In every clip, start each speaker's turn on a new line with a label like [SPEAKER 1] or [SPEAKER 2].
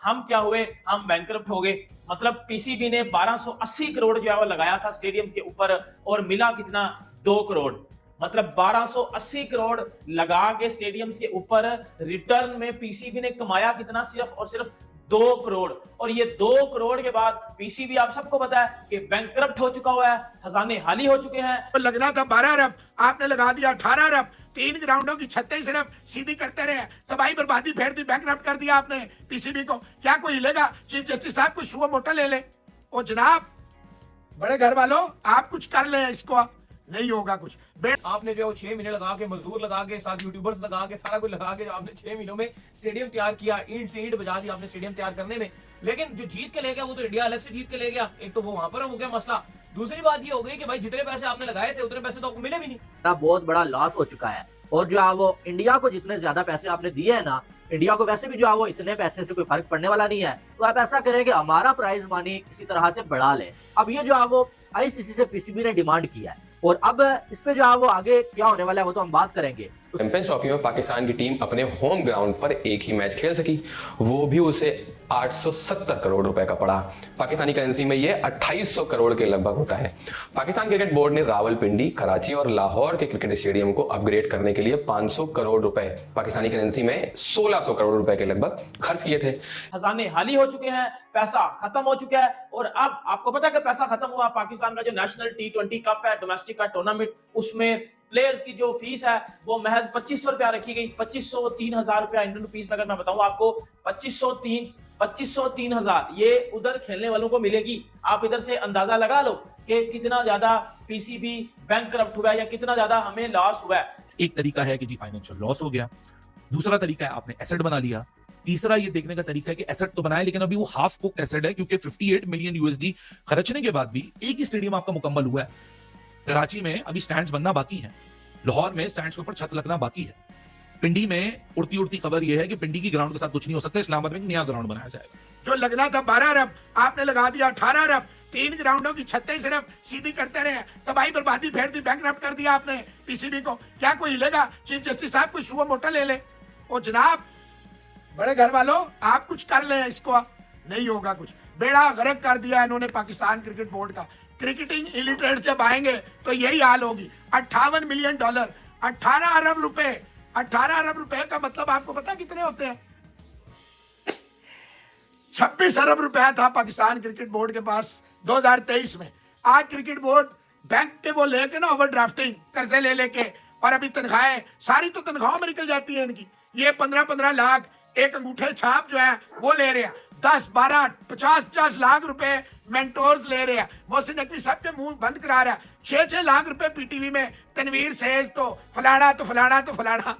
[SPEAKER 1] हम क्या हुए, हम बैंकरप्ट हो गए। मतलब पीसीबी ने 1280 करोड़ जो है वो लगाया था स्टेडियम के ऊपर और मिला कितना, 2 करोड़। मतलब 1280 करोड़ लगा के स्टेडियम के ऊपर रिटर्न में पीसीबी ने कमाया कितना, सिर्फ और सिर्फ 2 करोड़। और ये 2 करोड़ के बाद पीसीबी आप सबको पता है कि बैंकरप्ट हो चुका हुआ है, खजाने खाली हो चुके हैं।
[SPEAKER 2] तो लगना था 12 अरब, आपने लगा दिया 18 अरब। 3 ग्राउंडों की छतें सिर्फ सीधी करते रहे, तबाही बर्बादी फेर दी, बैंकरप्ट कर दिया आपने पीसीबी को। क्या कोई हिलेगा? चीफ जस्टिस साहब कुछ सुबह मोटा ले ले। ओ जनाब, बड़े घर वालों, आप कुछ कर ले, इसको नहीं होगा कुछ।
[SPEAKER 3] आपने जो 6 महीने लगा के, मजदूर लगा के, साथ यूट्यूबर्स लगा के, सारा कुछ लगा के आपने 6 महीनों में स्टेडियम तैयार किया, ईंट से ईंट बजा दी आपने स्टेडियम तैयार करने में। लेकिन जो जीत के ले गया वो तो इंडिया अलग से जीत के ले गया, एक तो वो वहां पर हो गया मसला। दूसरी बात ये हो गई कि भाई जितने पैसे आपने लगाए थे उतने पैसे तो आपको मिले भी नहीं।
[SPEAKER 4] बहुत बड़ा लॉस हो चुका है। और जो है वो इंडिया को जितने ज्यादा पैसे आपने दिए हैं ना, इंडिया को वैसे भी जो है वो इतने पैसे से कोई फर्क पड़ने वाला नहीं है। तो आप ऐसा करें कि हमारा प्राइज मनी किसी तरह से बढ़ा ले। अब ये जो है वो आईसीसी से पीसीबी ने डिमांड किया है और अब इस पे जो है वो आगे क्या होने वाला है वो तो हम बात करेंगे।
[SPEAKER 5] चैंपियंस ट्रॉफी में पाकिस्तान की टीम अपने होम ग्राउंड पर एक ही मैच खेल सकी, वो भी उसे 870 करोड़ रुपए का पड़ा। पाकिस्तानी करेंसी में ये 2800 करोड़ के लगभग होता है। पाकिस्तान क्रिकेट बोर्ड ने रावलपिंडी, कराची और लाहौर के क्रिकेट स्टेडियम को अपग्रेड करने के लिए 500 करोड़ रुपए, पाकिस्तानी करेंसी में 1600 करोड़ रुपए के लगभग खर्च किए थे।
[SPEAKER 1] खजाने खाली हो चुके हैं, पैसा खत्म हो चुका है। और अब आपको पता है कि पैसा खत्म हुआ, पाकिस्तान का जो नेशनल T20 कप है, डोमेस्टिक का टूर्नामेंट, उसमें प्लेयर्स की जो फीस है वो महज 2500 रुपया रखी गई। 2500 3000 रुपया इंडियन रुपीस में अगर मैं बताऊं आपको, 2500 3000 ये उधर खेलने वालों को मिलेगी। आप इधर से अंदाजा लगा लो कि कितना ज्यादा पीसीबी बैंकरप्ट हुआ है या कितना ज्यादा हमें लॉस हुआ है।
[SPEAKER 6] एक तरीका है कि जी फाइनेंशियल लॉस हो गया, दूसरा तरीका है आपने एसेट बना लिया, तीसरा ये देखने का तरीका है कि एसेट तो बनाया लेकिन अभी वो हाफ कुक्ड एसेट है, क्योंकि 58 मिलियन यूएसडी खर्चने के बाद भी एक ही स्टेडियम आपका मुकम्मल हुआ है। कराची में अभी स्टैंड्स बनना बाकी है, लाहौर में स्टैंड्स के ऊपर छत लगना बाकी है, पिंडी में उड़ती उड़ती खबर यह है कि पिंडी की ग्राउंड के साथ कुछ नहीं हो सकता, इस्लामाबाद में एक नया ग्राउंड बनाया जाएगा।
[SPEAKER 2] जो लगना था 12 अरब, आपने लगा दिया 18 अरब। 3 ग्राउंडों की छतें सिर्फ सीधी करते रहे, तबाही बर्बादी फेर दी, बैंकरप्ट कर दिया आपने पीसीबी को। क्या कोई हिलेगा? चीफ जस्टिस साहब कुछ सुबह मोटा ले ले। ओ जनाब, बड़े घर वालों, आप कुछ कर ले, इसको नहीं होगा कुछ। बेड़ा गर्क कर दिया इन्होंने पाकिस्तान क्रिकेट बोर्ड का। क्रिकेटिंग इलिटरेट जब आएंगे तो यही हाल होगी। $58 मिलियन, 18 अरब रुपए। 18 अरब रुपए का मतलब आपको पता कितने होते हैं? 26 अरब रुपया था पाकिस्तान क्रिकेट बोर्ड के पास 2023 में। आज क्रिकेट बोर्ड बैंक के वो लेके ना ओवरड्राफ्टिंग कर्जे ले लेके, और अभी तनख्वाहें सारी तो तनख्वाहों में निकल जाती है इनकी। ये 15-15 लाख एक अंगूठे छाप जो है वो ले रहे हैं, 10, 12, 50 लाख रुपए मेंटोर्स ले रहे हैं। मोहसिन नकवी साहब के मुंह बंद करा रहा है। 6 लाख रुपए पीटीवी में तनवीर सेज तो फलाना तो फलाना तो फलाना।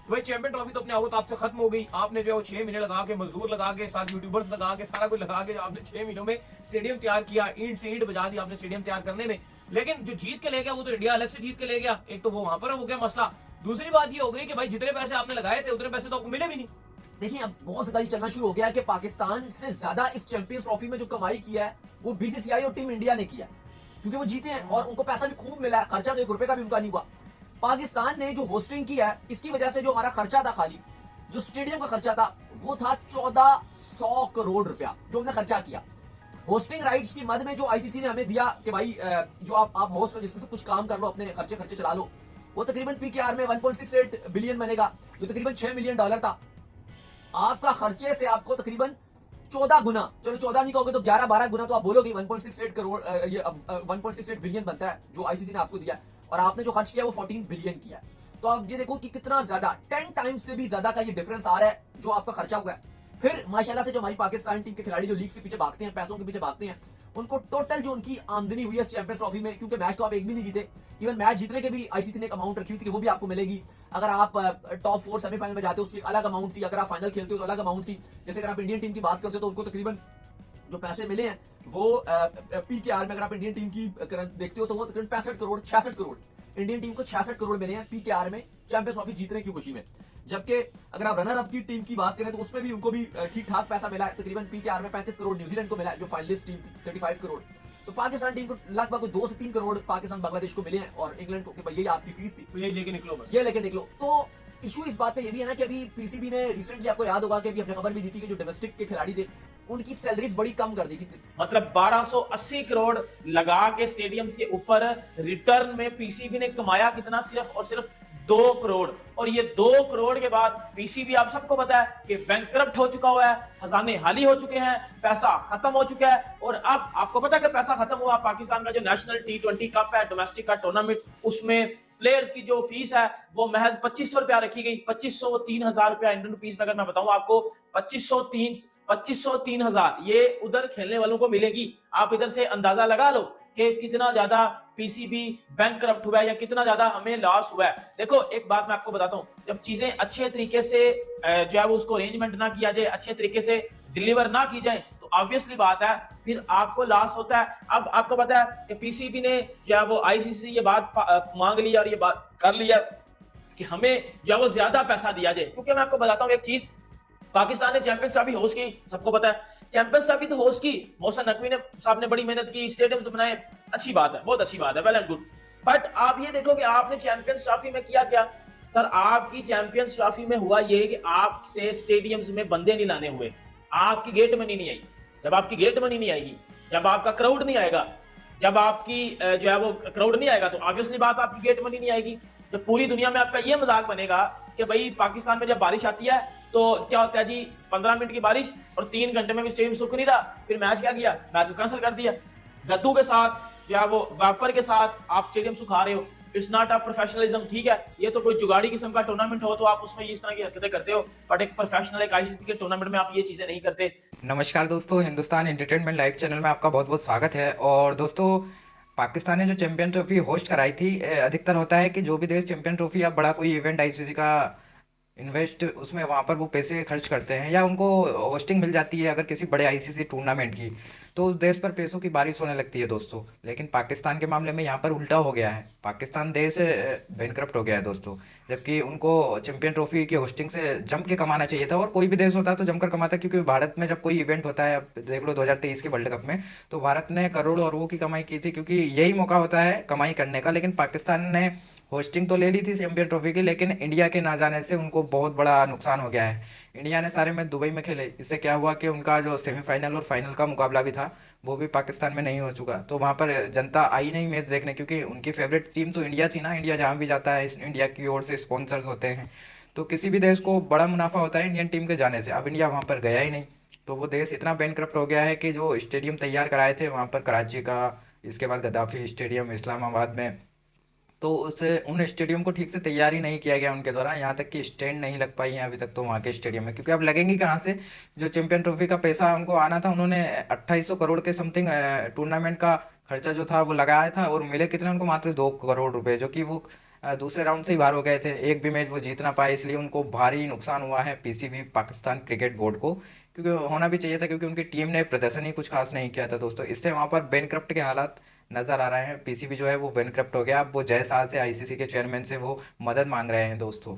[SPEAKER 3] भाई चैंपियन ट्रॉफी तो अपने आप से खत्म हो गई। आपने जो 6 महीने लगा के, मजदूर लगा के, साथ यूट्यूबर्स लगा के, सारा कुछ लगा के आपने 6 महीनों में स्टेडियम तैयार किया, ईंट से ईंट बजा दी आपने स्टेडियम तैयार करने में। लेकिन जो जीत के ले गया वो तो इंडिया अलग से जीत के ले गया, एक तो वो वहां पर हो गया मसला। दूसरी बात ये हो गई कि भाई जितने पैसे आपने लगाए थे उतने पैसे तो आपको मिले भी नहीं।
[SPEAKER 7] देखिए अब बहुत ज्यादा ये चलना शुरू हो गया है कि पाकिस्तान से ज्यादा इस चैंपियंस ट्रॉफी में जो कमाई किया है वो बीसीसीआई और टीम इंडिया ने किया, क्योंकि वो जीते हैं और उनको पैसा भी खूब मिला है। खर्चा तो 1 रुपए का भी उनका नहीं हुआ। पाकिस्तान ने जो होस्टिंग किया है इसकी वजह से जो हमारा खर्चा था, खाली जो स्टेडियम का खर्चा था वो था 1400 करोड़ रुपया जो हमने खर्चा किया। होस्टिंग राइट्स की मद में जो आईसीसी ने हमें दिया कि भाई जो आप होस्ट हो, जिसमें से कुछ काम कर लो, अपने खर्चे चला लो, वो तकरीबन पीकेआर में 1.68 बिलियन बनेगा, जो तकरीबन $6 मिलियन था। आपका खर्चे से आपको तकरीबन 14 गुना, चलो 14 नहीं कहोगे तो 11-12 गुना तो आप बोलोगे 1.68 करोड़, ये 1.68 बिलियन बनता है जो आईसीसी ने आपको दिया, और आपने जो खर्च किया वो 14 बिलियन किया। तो आप ये देखो कि कितना ज्यादा, 10 टाइम्स से भी ज्यादा का ये डिफरेंस आ रहा है जो आपका खर्चा हुआ है। फिर माशाल्लाह से जो हमारी पाकिस्तान टीम के खिलाड़ी जो लीग के पीछे भागते हैं, पैसों के पीछे भागते हैं, उनको टोटल जो उनकी आमदनी हुई है चैंपियंस ट्रॉफी में, क्योंकि मैच तो आप एक भी नहीं जीते, इवन मैच जीतने के भी आईसीसी ने एक अमाउंट रखी हुई थी कि वो भी आपको मिलेगी। अगर आप टॉप 4 सेमीफाइनल में जाते हो उसकी अलग अमाउंट थी, अगर आप फाइनल खेलते हो तो अलग अमाउंट थी। जैसे अगर आप इंडियन टीम की बात करते हो तो उनको तकरीबन जो पैसे मिले हैं वो पीकेआर में, अगर आप इंडियन टीम की देखते हो तो वो तकरीबन 66 करोड़ इंडियन टीम को 66 करोड़ मिले हैं पीकेआर में चैंपियंस ट्रॉफी जीतने की खुशी में। जबकि अगर आप रनर अप की टीम की बात करें तो उसमें भी उनको भी ठीक ठाक पैसा मिला है, तकरीबन पीकेआर में 35 करोड़ न्यूजीलैंड को मिला है जो फाइनलिस्ट टीम थी, 35 करोड़। तो पाकिस्तान टीम को लगभग 2 से 3 करोड़ पाकिस्तान बांग्लादेश को मिले हैं, और इंग्लैंड को यही आपकी फीस थी,
[SPEAKER 3] तो ये लेके निकलो,
[SPEAKER 7] ये लेके निकलो। तो इशू इस बात का ये भी है ना कि अभी पीसीबी ने रिसेंटली, आपको याद होगा कि अभी अपने खबर भी दी थी कि जो डोमेस्टिक के खिलाड़ी थे उनकी सैलरीज बड़ी कम कर दी थी।
[SPEAKER 1] मतलब 1280 करोड़ लगा के स्टेडियम के ऊपर रिटर्न में पीसीबी ने कमाया कितना, सिर्फ और सिर्फ 2 करोड़। और ये 2 करोड़ के बाद पीसीबी, आप सबको पता है कि बैंकरप्ट हो चुका हुआ है, खजाने खाली हो चुके हैं, पैसा खत्म हो चुका है। और अब आपको पता है कि पैसा खत्म हुआ, पाकिस्तान का जो नेशनल T20 कप है, डोमेस्टिक का टूर्नामेंट, उसमें प्लेयर्स की जो फीस है वो महज 2500 रुपया रखी गई। 2500 3000 रुपया इंडियन रुपीस में अगर मैं बताऊं आपको, 2500 3000 ये उधर खेलने वालों को मिलेगी। आप इधर से अंदाजा लगा लो कि कितना ज्यादा पीसीबी बैंकरप्ट हुआ है या कितना ज्यादा हमें लॉस हुआ है। देखो एक बात मैं आपको बताता हूं, जब चीजें अच्छे तरीके से जो है वो उसको अरेंजमेंट ना किया जाए, अच्छे तरीके से डिलीवर ना की जाए, तो ऑब्वियसली बात है फिर आपको लॉस होता है। अब आपको पता है कि पीसीबी ने जो है वो आईसीसी ये बात मांग लिया और ये बात कर लिया कि हमें जो है वो ज्यादा पैसा दिया जाए। क्योंकि मैं आपको बताता हूँ एक चीज, पाकिस्तान ने चैंपियंस ट्रॉफी होस्ट की, सबको पता है चैंपियंस ट्रॉफी तो होस्ट की, मोहसिन नकवी ने साहब ने बड़ी मेहनत की, स्टेडियम्स बनाए, अच्छी बात है, बहुत अच्छी बात है, वेल एंड गुड। बट आप ये देखो कि आपने चैंपियंस ट्रॉफी में किया क्या सर? आपकी चैंपियंस ट्रॉफी में हुआ ये कि आपसे स्टेडियम्स में बंदे नहीं लाने हुए, आपकी गेट मनी नहीं आई। जब आपकी गेट मनी नहीं आएगी, जब आपका क्राउड नहीं आएगा, जब आपकी जो है वो क्राउड नहीं आएगा, तो ऑब्वियसली बात आपकी गेट मनी नहीं आएगी। तो पूरी दुनिया में आपका ये मजाक बनेगा कि भाई पाकिस्तान में जब बारिश आती है तो क्या होता है जी, 15 मिनट की बारिश और 3 घंटे में भी स्टेडियम सूख नहीं रहा, फिर मैच क्या किया, मैच को कैंसिल कर दिया। गद्दू के साथ या वो वापर के साथ आप स्टेडियम सुखा रहे हो, इट्स नॉट अ प्रोफेशनलिज्म। ठीक है, ये तो कोई जुगाड़ी किस्म का टूर्नामेंट हो तो आप उसमें इस तरह की हरकतें करते हो, बट एक प्रोफेशनल एक आईसीसी के टूर्नामेंट में आप ये चीजें नहीं करते।
[SPEAKER 8] नमस्कार दोस्तों, हिंदुस्तान एंटरटेनमेंट लाइव चैनल में आपका बहुत बहुत स्वागत है। और दोस्तों, पाकिस्तान ने जो चैंपियन ट्रॉफी होस्ट कराई थी, अधिकतर होता है कि जो भी देश चैंपियन ट्रॉफी या बड़ा कोई इवेंट आईसीसी का इन्वेस्ट उसमें वहाँ पर वो पैसे खर्च करते हैं या उनको होस्टिंग मिल जाती है अगर किसी बड़े आईसीसी टूर्नामेंट की, तो उस देश पर पैसों की बारिश होने लगती है दोस्तों। लेकिन पाकिस्तान के मामले में यहाँ पर उल्टा हो गया है, पाकिस्तान देश बैंकरप्ट हो गया है दोस्तों। जबकि उनको चैंपियन ट्रॉफी की होस्टिंग से जम के कमाना चाहिए था, और कोई भी देश होता तो जमकर कमाता, क्योंकि भारत में जब कोई इवेंट होता है, अब देख लो 2023 के वर्ल्ड कप में, तो भारत ने करोड़ों अरबों की कमाई की थी, क्योंकि यही मौका होता है कमाई करने का। लेकिन पाकिस्तान ने होस्टिंग तो ले ली थी चैंपियन ट्रॉफी की, लेकिन इंडिया के ना जाने से उनको बहुत बड़ा नुकसान हो गया है। इंडिया ने सारे मैच दुबई में खेले, इससे क्या हुआ कि उनका जो सेमीफाइनल और फाइनल का मुकाबला भी था वो भी पाकिस्तान में नहीं हो चुका। तो वहाँ पर जनता आई नहीं मैच देखने, क्योंकि उनकी फेवरेट टीम तो इंडिया थी ना। इंडिया जहाँ भी जाता है, इंडिया की ओर से स्पॉन्सर्स होते हैं, तो किसी भी देश को बड़ा मुनाफा होता है इंडियन टीम के जाने से। अब इंडिया वहाँ पर गया ही नहीं, तो वो देश इतना बैंकरप्ट हो गया है कि जो स्टेडियम तैयार कराए थे वहाँ पर कराची का, इसके बाद गद्दाफी स्टेडियम इस्लामाबाद में, तो उन स्टेडियम को ठीक से तैयार ही नहीं किया गया उनके द्वारा। यहाँ तक कि स्टैंड नहीं लग पाई हैं अभी तक तो वहाँ के स्टेडियम में, क्योंकि अब लगेंगी कहाँ से? जो चैंपियन ट्रॉफी का पैसा उनको आना था, उन्होंने 2800 करोड़ के समथिंग टूर्नामेंट का खर्चा जो था वो लगाया था, और मिले कितने उनको? मात्र 2 करोड़ रुपए, जो कि वो दूसरे राउंड से ही बाहर हो गए थे, एक भी मैच वो जीत ना पाए। इसलिए उनको भारी नुकसान हुआ है पीसीबी पाकिस्तान क्रिकेट बोर्ड को, क्योंकि होना भी चाहिए था, क्योंकि उनकी टीम ने प्रदर्शन ही कुछ खास नहीं किया था दोस्तों। इससे वहाँ पर बैंकरप्ट के हालात नजर आ रहे हैं। पीसीबी जो है वो बैंकरप्ट हो गया। अब वो जय शाह से, आईसीसी के चेयरमैन से वो मदद मांग रहे हैं दोस्तों।